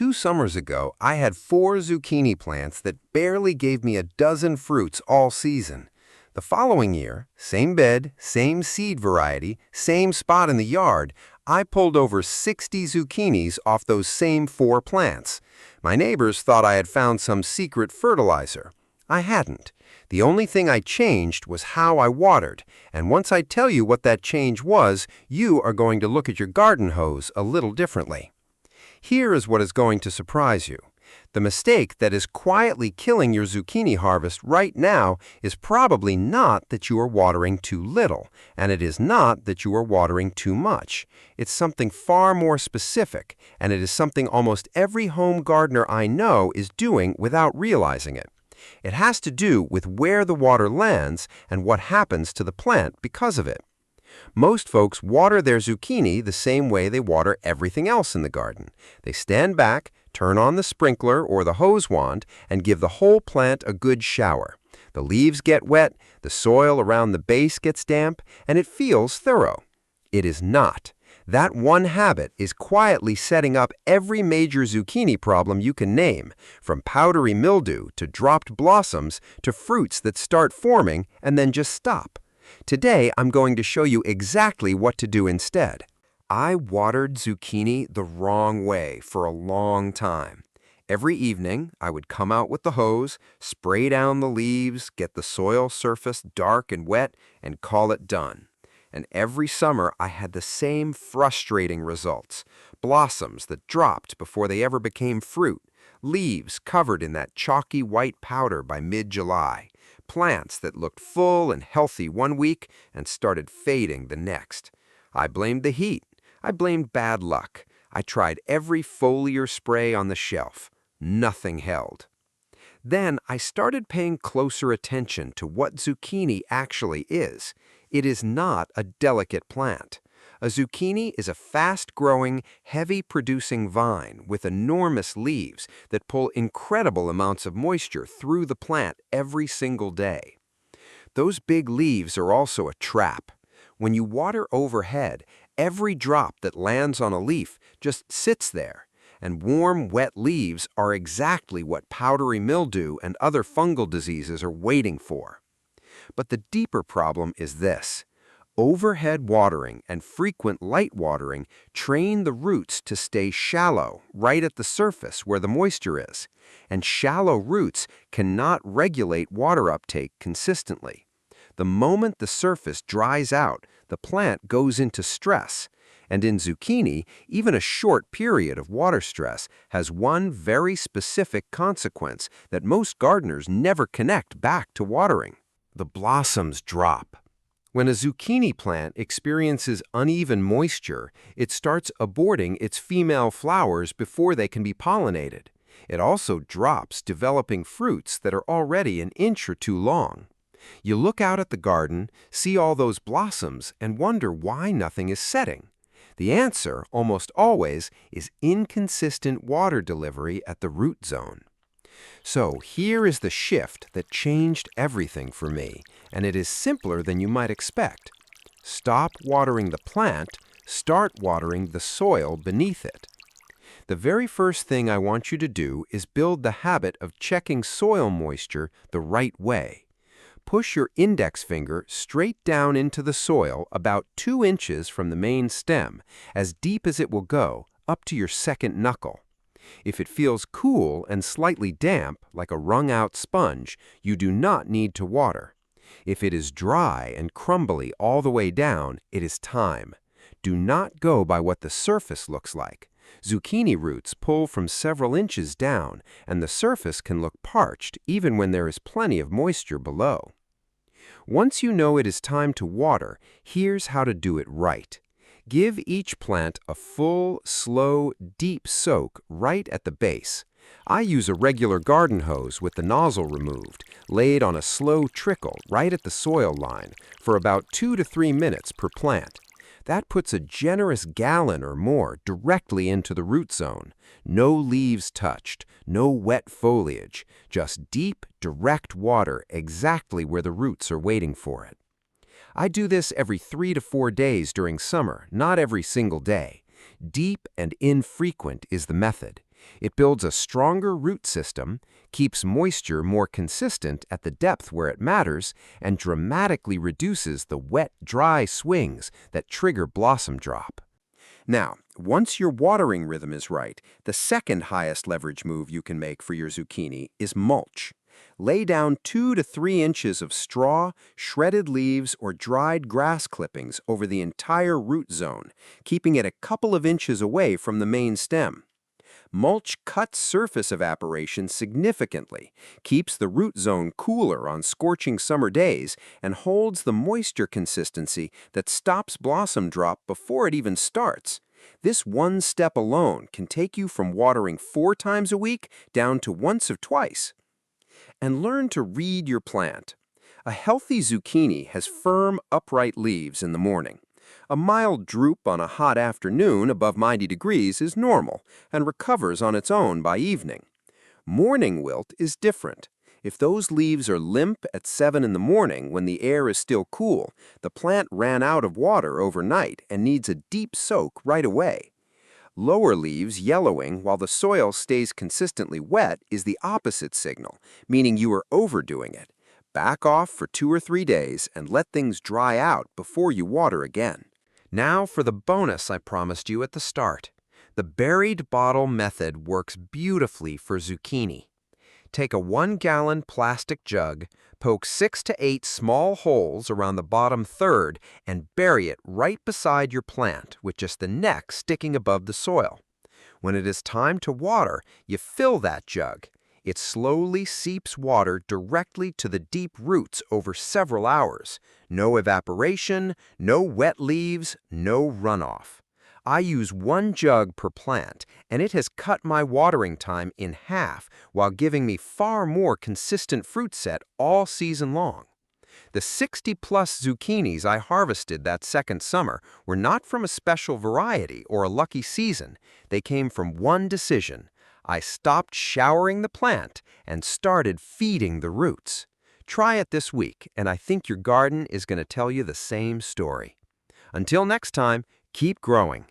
2 summers ago, I had 4 zucchini plants that barely gave me a dozen fruits all season. The following year, same bed, same seed variety, same spot in the yard, I pulled over 60 zucchinis off those same 4 plants. My neighbors thought I had found some secret fertilizer. I hadn't. The only thing I changed was how I watered, and once I tell you what that change was, you are going to look at your garden hose a little differently. Here is what is going to surprise you. The mistake that is quietly killing your zucchini harvest right now is probably not that you are watering too little, and it is not that you are watering too much. It's something far more specific, and it is something almost every home gardener I know is doing without realizing it. It has to do with where the water lands and what happens to the plant because of it. Most folks water their zucchini the same way they water everything else in the garden. They stand back, turn on the sprinkler or the hose wand, and give the whole plant a good shower. The leaves get wet, the soil around the base gets damp, and it feels thorough. It is not. That one habit is quietly setting up every major zucchini problem you can name, from powdery mildew to dropped blossoms to fruits that start forming and then just stop. Today, I'm going to show you exactly what to do instead. I watered zucchini the wrong way for a long time. Every evening, I would come out with the hose, spray down the leaves, get the soil surface dark and wet, and call it done. And every summer, I had the same frustrating results. Blossoms that dropped before they ever became fruit, leaves covered in that chalky white powder by mid-July, plants that looked full and healthy one week and started fading the next. I blamed the heat. I blamed bad luck. I tried every foliar spray on the shelf. Nothing held. Then I started paying closer attention to what zucchini actually is. It is not a delicate plant. A zucchini is a fast-growing, heavy-producing vine with enormous leaves that pull incredible amounts of moisture through the plant every single day. Those big leaves are also a trap. When you water overhead, every drop that lands on a leaf just sits there, and warm, wet leaves are exactly what powdery mildew and other fungal diseases are waiting for. But the deeper problem is this. Overhead watering and frequent light watering train the roots to stay shallow, right at the surface where the moisture is, and shallow roots cannot regulate water uptake consistently. The moment the surface dries out, the plant goes into stress, and in zucchini, even a short period of water stress has one very specific consequence that most gardeners never connect back to watering. The blossoms drop. When a zucchini plant experiences uneven moisture, it starts aborting its female flowers before they can be pollinated. It also drops developing fruits that are already an inch or two long. You look out at the garden, see all those blossoms, and wonder why nothing is setting. The answer, almost always, is inconsistent water delivery at the root zone. So here is the shift that changed everything for me, and it is simpler than you might expect. Stop watering the plant, start watering the soil beneath it. The very first thing I want you to do is build the habit of checking soil moisture the right way. Push your index finger straight down into the soil about 2 inches from the main stem, as deep as it will go, up to your second knuckle. If it feels cool and slightly damp, like a wrung-out sponge, you do not need to water. If it is dry and crumbly all the way down, it is time. Do not go by what the surface looks like. Zucchini roots pull from several inches down, and the surface can look parched even when there is plenty of moisture below. Once you know it is time to water, here's how to do it right. Give each plant a full, slow, deep soak right at the base. I use a regular garden hose with the nozzle removed, laid on a slow trickle right at the soil line for about 2 to 3 minutes per plant. That puts a generous gallon or more directly into the root zone. No leaves touched, no wet foliage, just deep, direct water exactly where the roots are waiting for it. I do this every 3 to 4 days during summer, not every single day. Deep and infrequent is the method. It builds a stronger root system, keeps moisture more consistent at the depth where it matters, and dramatically reduces the wet-dry swings that trigger blossom drop. Now, once your watering rhythm is right, the second highest leverage move you can make for your zucchini is mulch. Lay down 2 to 3 inches of straw, shredded leaves, or dried grass clippings over the entire root zone, keeping it a couple of inches away from the main stem. Mulch cuts surface evaporation significantly, keeps the root zone cooler on scorching summer days, and holds the moisture consistency that stops blossom drop before it even starts. This one step alone can take you from watering 4 times a week down to once or twice. And learn to read your plant. A healthy zucchini has firm, upright leaves in the morning. A mild droop on a hot afternoon above 90 degrees is normal and recovers on its own by evening. Morning wilt is different. If those leaves are limp at 7 in the morning when the air is still cool, the plant ran out of water overnight and needs a deep soak right away. Lower leaves yellowing while the soil stays consistently wet is the opposite signal, meaning you are overdoing it. Back off for 2 or 3 days and let things dry out before you water again. Now for the bonus I promised you at the start. The buried bottle method works beautifully for zucchini. Take a 1-gallon plastic jug, poke 6 to 8 small holes around the bottom third, and bury it right beside your plant with just the neck sticking above the soil. When it is time to water, you fill that jug. It slowly seeps water directly to the deep roots over several hours. No evaporation, no wet leaves, no runoff. I use 1 jug per plant, and it has cut my watering time in half while giving me far more consistent fruit set all season long. The 60-plus zucchinis I harvested that second summer were not from a special variety or a lucky season. They came from one decision. I stopped showering the plant and started feeding the roots. Try it this week, and I think your garden is going to tell you the same story. Until next time, keep growing.